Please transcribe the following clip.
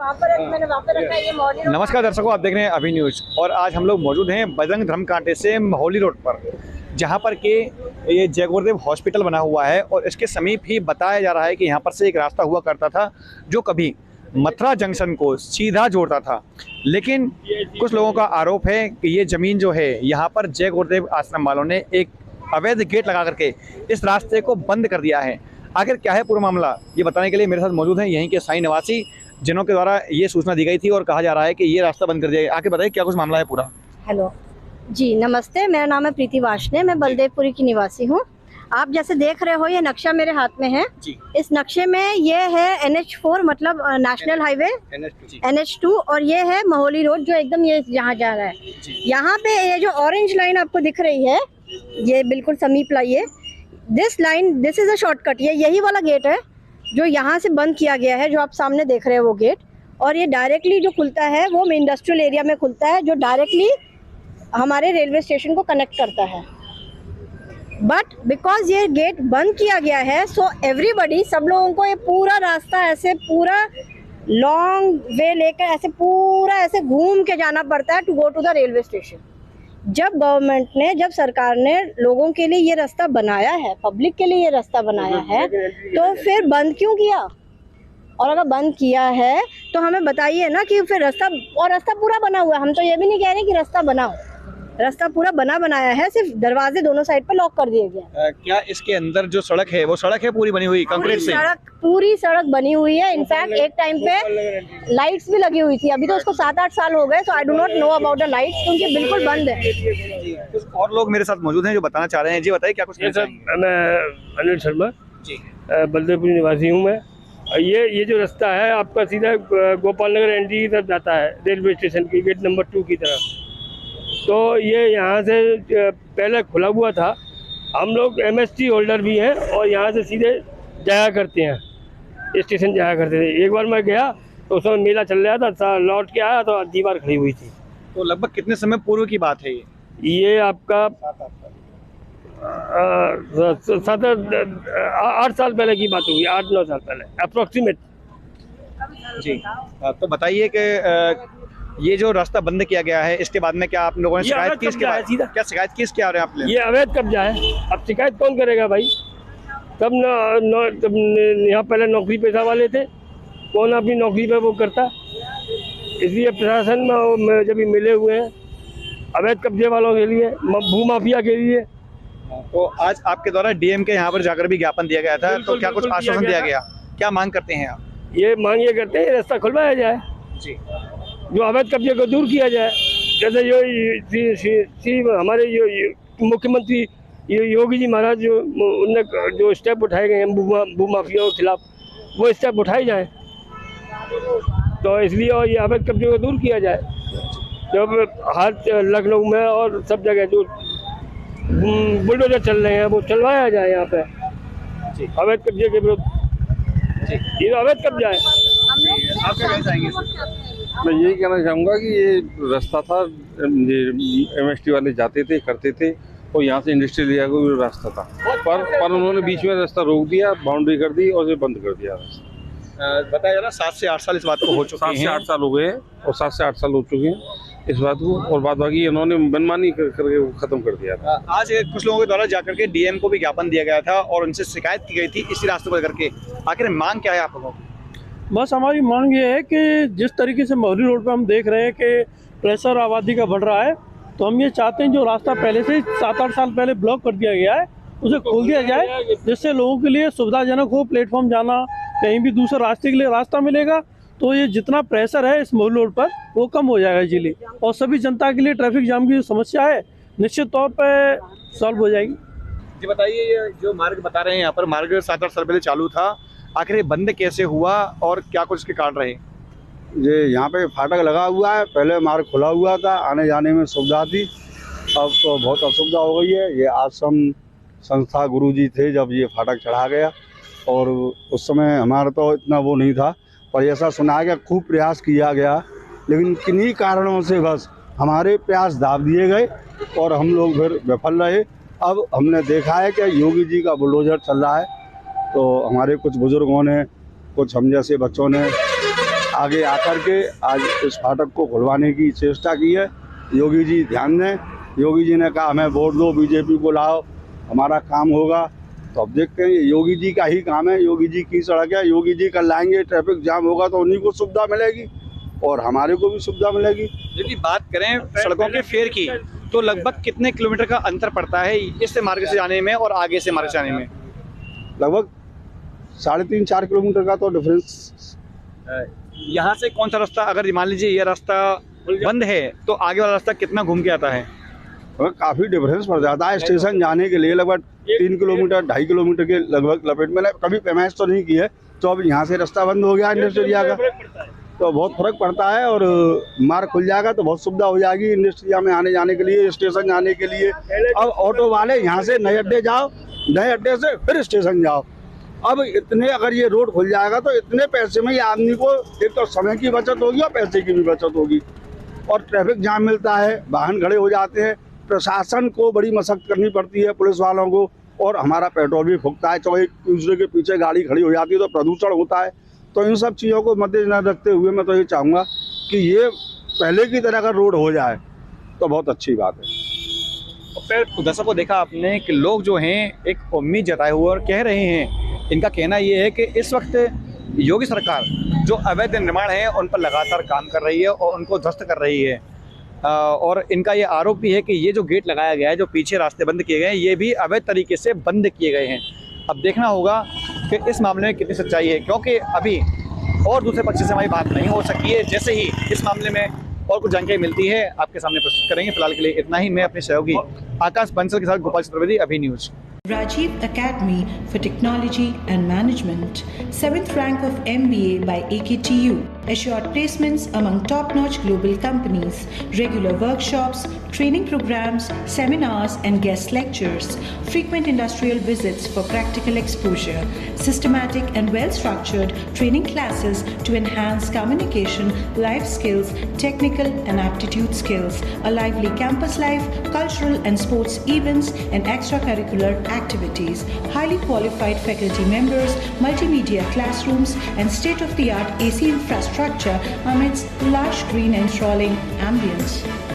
नमस्कार दर्शकों, आप देख रहे हैं अभी न्यूज और आज हम लोग मौजूद हैं बजरंग धर्म कांटे से महौली रोड पर, जहां पर कि ये जय गुरुदेव हॉस्पिटल बना हुआ है और इसके समीप ही बताया जा रहा है कि यहां पर से एक रास्ता हुआ करता था जो कभी मथुरा जंक्शन को सीधा जोड़ता था। लेकिन कुछ लोगों का आरोप है कि ये ज़मीन जो है यहाँ पर जय गुरुदेव आश्रम वालों ने एक अवैध गेट लगा करके इस रास्ते को बंद कर दिया है। आखिर क्या है पूरा मामला, ये बताने के लिए मेरे साथ मौजूद हैं यहीं के स्थायी निवासी, जिन्हों के द्वारा ये सूचना दी गई थी और कहा जा रहा है कि ये रास्ता बंद कर दिया गया। आके बताइए क्या कुछ मामला है पूरा। हेलो जी, नमस्ते। मेरा नाम है प्रीति वाशने, मैं बलदेवपुरी की निवासी हूँ। आप जैसे देख रहे हो ये नक्शा मेरे हाथ में है जी। इस नक्शे में ये है NH4 मतलब नेशनल हाईवे NH2 और ये है महौली रोड जो एकदम ये यहाँ जा रहा है। यहाँ पे ये जो ऑरेंज लाइन आपको दिख रही है ये बिल्कुल समीप लाइए, दिस इज अ शॉर्टकट। ये यही वाला गेट है जो यहाँ से बंद किया गया है, जो आप सामने देख रहे हो वो गेट। और ये डायरेक्टली जो खुलता है वो इंडस्ट्रियल एरिया में खुलता है जो डायरेक्टली हमारे रेलवे स्टेशन को कनेक्ट करता है। बट बिकॉज ये गेट बंद किया गया है सो एवरीबडी, सब लोगों को ये पूरा रास्ता ऐसे पूरा लॉन्ग वे लेकर ऐसे पूरा ऐसे घूम के जाना पड़ता है to go to the railway station. जब गवर्नमेंट ने, जब सरकार ने लोगों के लिए ये रास्ता बनाया है, पब्लिक के लिए ये रास्ता बनाया है, तो फिर बंद क्यों किया? और अगर बंद किया है तो हमें बताइए ना कि फिर रास्ता, और रास्ता पूरा बना हुआ है। हम तो ये भी नहीं कह रहे कि रास्ता बनाओ, रास्ता पूरा बनाया है, सिर्फ दरवाजे दोनों साइड पे लॉक कर दिए गए। क्या इसके अंदर जो सड़क है वो सड़क है पूरी बनी हुई कंक्रीट से? पूरी सड़क बनी हुई है। इनफैक्ट एक टाइम पे लाइट्स भी लगी हुई थी। अभी तो उसको 7-8 साल हो गए, so I do not know about the lights, क्योंकि बिल्कुल बंद है। कुछ और लोग मेरे साथ मौजूद हैं जो बताना चाह रहे हैं। जी बताइए क्या कुछ। मैं अनिल शर्मा जी, बलदेवपुर निवासी हूँ मैं। ये जो रास्ता है आपका सीधा गोपाल नगर एनडी की तरफ जाता है, रेलवे स्टेशन की गेट नंबर 2 की तरफ। तो ये यहाँ से पहले खुला हुआ था। हम लोग MST होल्डर भी हैं और यहाँ से सीधे जाया करते हैं, स्टेशन जाया करते थे। एक बार मैं गया तो उस समय मेला चल रहा था, लौट के आया तो दीवार खड़ी हुई थी। तो लगभग कितने समय पूर्व की बात है ये आपका 8 साल पहले की बात होगी, 8-9 साल पहले अप्रोक्सीमेट जी। तो बताइए कि ये जो रास्ता बंद किया गया है इसके बाद में क्या आप लोगों ने शिकायत की? इसके बाद क्या शिकायत की इसके आ रहे हैं आप? ये अवैध कब्जा है। अब शिकायत कौन करेगा भाई? तब यहाँ पहले नौकरी पेशा वाले थे, कौन अपनी नौकरी पे वो करता। इसलिए प्रशासन में जब भी मिले हुए हैं अवैध कब्जे वालों के लिए, भू माफिया के लिए। तो आज आपके द्वारा DM के यहाँ पर जाकर भी ज्ञापन दिया गया था, तो क्या कुछ आश्वासन दिया गया? क्या मांग करते हैं आप? ये मांग ये करते हैं रास्ता खुलवाया जाए जी, जो अवैध कब्जे को दूर किया जाए। जैसे जो हमारे मुख्यमंत्री योगी जी महाराज उनने जो स्टेप उठाए गए हैं भू माफियाओं के खिलाफ, वो स्टेप उठाए जाए। तो इसलिए और ये अवैध कब्जे को दूर किया जाए। जब हर लखनऊ में और सब जगह जो बुलडोजर चल रहे हैं वो चलवाया जाए यहाँ पे अवैध कब्जे के विरुद्ध। ये अवैध कब्जा है। आप क्या कहना चाहेंगे? मैं यही कहना चाहूँगा कि ये रास्ता था, MST वाले जाते थे, करते थे, और यहाँ से इंडस्ट्रियल एरिया को भी रास्ता था, पर उन्होंने बीच में रास्ता रोक दिया, बाउंड्री कर दी और बंद कर दिया रास्ता। बताया जा रहा 7 से 8 साल इस बात को हो चुके हैं। 7 से 8 साल हो गए और 7 से 8 साल हो चुके हैं इस बात को, और बाद बाकी इन्होंने मनमानी करके वो खत्म कर दिया था। आज कुछ लोगों के द्वारा जाकर के DM को भी ज्ञापन दिया गया था और उनसे शिकायत की गई थी इसी रास्ते को लेकर के। आखिर मांग क्या है आप लोगों की? बस हमारी मांग ये है कि जिस तरीके से महौली रोड पे हम देख रहे हैं कि प्रेशर आबादी का बढ़ रहा है, तो हम ये चाहते हैं जो रास्ता पहले से 7-8 साल पहले ब्लॉक कर दिया गया है उसे खोल दिया जाए, जिससे लोगों के लिए सुविधाजनक हो। प्लेटफॉर्म जाना, कहीं भी दूसरे रास्ते के लिए रास्ता मिलेगा तो ये जितना प्रेशर है इस महौली रोड पर वो कम हो जाएगा इजीली, और सभी जनता के लिए ट्रैफिक जाम की जो समस्या है निश्चित तौर पर सॉल्व हो जाएगी। जी बताइए, ये जो मार्ग बता रहे हैं यहाँ पर मार्ग 7-8 साल पहले चालू था, आखिर ये बंद कैसे हुआ और क्या कुछ इसके कारण रहे? ये यहाँ पे फाटक लगा हुआ है, पहले मार्ग खुला हुआ था, आने जाने में सुविधा थी, अब तो बहुत असुविधा हो गई है। ये आश्रम संस्था गुरुजी थे जब ये फाटक चढ़ा गया, और उस समय हमारा तो इतना वो नहीं था, पर ऐसा सुना गया, खूब प्रयास किया गया, लेकिन किन्हीं कारणों से बस हमारे प्रयास दाब दिए गए और हम लोग फिर विफल रहे। अब हमने देखा है कि योगी जी का बुलडोजर चल रहा है, तो हमारे कुछ बुजुर्गों ने, कुछ हम जैसे बच्चों ने आगे आकर के आज इस फाटक को खुलवाने की चेष्टा की है। योगी जी ध्यान दें, योगी जी ने कहा हमें वोट दो, बीजेपी को लाओ, हमारा काम होगा। तो अब देखते हैं, योगी जी का ही काम है, योगी जी की सड़क है, योगी जी कर लाएंगे। ट्रैफिक जाम होगा तो उन्हीं को सुविधा मिलेगी और हमारे को भी सुविधा मिलेगी। यदि बात करें सड़कों के फेयर की तो लगभग कितने किलोमीटर का अंतर पड़ता है इस मार्ग से जाने में और आगे से मार्ग से जाने में? लगभग 3.5-4 किलोमीटर का तो डिफरेंस। यहाँ से कौन सा रास्ता, अगर मान लीजिए ये रास्ता बंद है तो आगे वाला रास्ता कितना घूम के आता है? काफ़ी डिफरेंस पड़ जाता है। स्टेशन जाने के लिए लगभग 3 किलोमीटर 2.5 किलोमीटर के लगभग लपेट में। कभी पैमाइश तो नहीं की है, तो अब यहाँ से रास्ता बंद हो गया इंडस्ट्री एरिया का, तो बहुत फर्क पड़ता है। और मार्ग खुल जाएगा तो बहुत सुविधा हो जाएगी इंडस्ट्रिया में आने जाने के लिए, स्टेशन जाने के लिए। अब ऑटो वाले यहाँ से नए अड्डे जाओ, नए अड्डे से फिर स्टेशन जाओ। अब इतने, अगर ये रोड खुल जाएगा तो इतने पैसे में ही आदमी को एक तो समय की बचत होगी और पैसे की भी बचत होगी। और ट्रैफिक जाम मिलता है, वाहन खड़े हो जाते हैं, प्रशासन को बड़ी मशक्कत करनी पड़ती है, पुलिस वालों को, और हमारा पेट्रोल भी फूकता है। चाहे एक दूसरे के पीछे गाड़ी खड़ी हो जाती है तो प्रदूषण होता है। तो इन सब चीज़ों को मद्देनजर रखते हुए मैं तो ये चाहूँगा कि ये पहले की तरह अगर रोड हो जाए तो बहुत अच्छी बात है। फिर दर्शकों को देखा आपने कि लोग जो हैं एक उम्मीद जताए हुए और कह रहे हैं, इनका कहना ये है कि इस वक्त योगी सरकार जो अवैध निर्माण है उन पर लगातार काम कर रही है और उनको ध्वस्त कर रही है। और इनका ये आरोप भी है कि ये जो गेट लगाया गया है, जो पीछे रास्ते बंद किए गए हैं, ये भी अवैध तरीके से बंद किए गए हैं। अब देखना होगा कि इस मामले में कितनी सच्चाई है, क्योंकि अभी और दूसरे पक्ष से हमारी बात नहीं हो सकी है। जैसे ही इस मामले में और कुछ जानकारी मिलती है आपके सामने प्रस्तुत करेंगे। फिलहाल के लिए इतना ही। मैं अपने सहयोगी आकाश बंसल के साथ गोपाल चतुर्वेदी, अभी news. Rajiv Academy for Technology and Management, 7th rank of MBA by AKTU, assured placements among top-notch global companies, regular workshops, training programs, seminars and guest lectures, frequent industrial visits for practical exposure, systematic and well-structured training classes to enhance communication, life skills, technical and aptitude skills, a lively campus life, cultural and sports events and extracurricular activities, highly qualified faculty members, multimedia classrooms and state-of-the-art AC infrastructure amidst lush green enthralling ambience.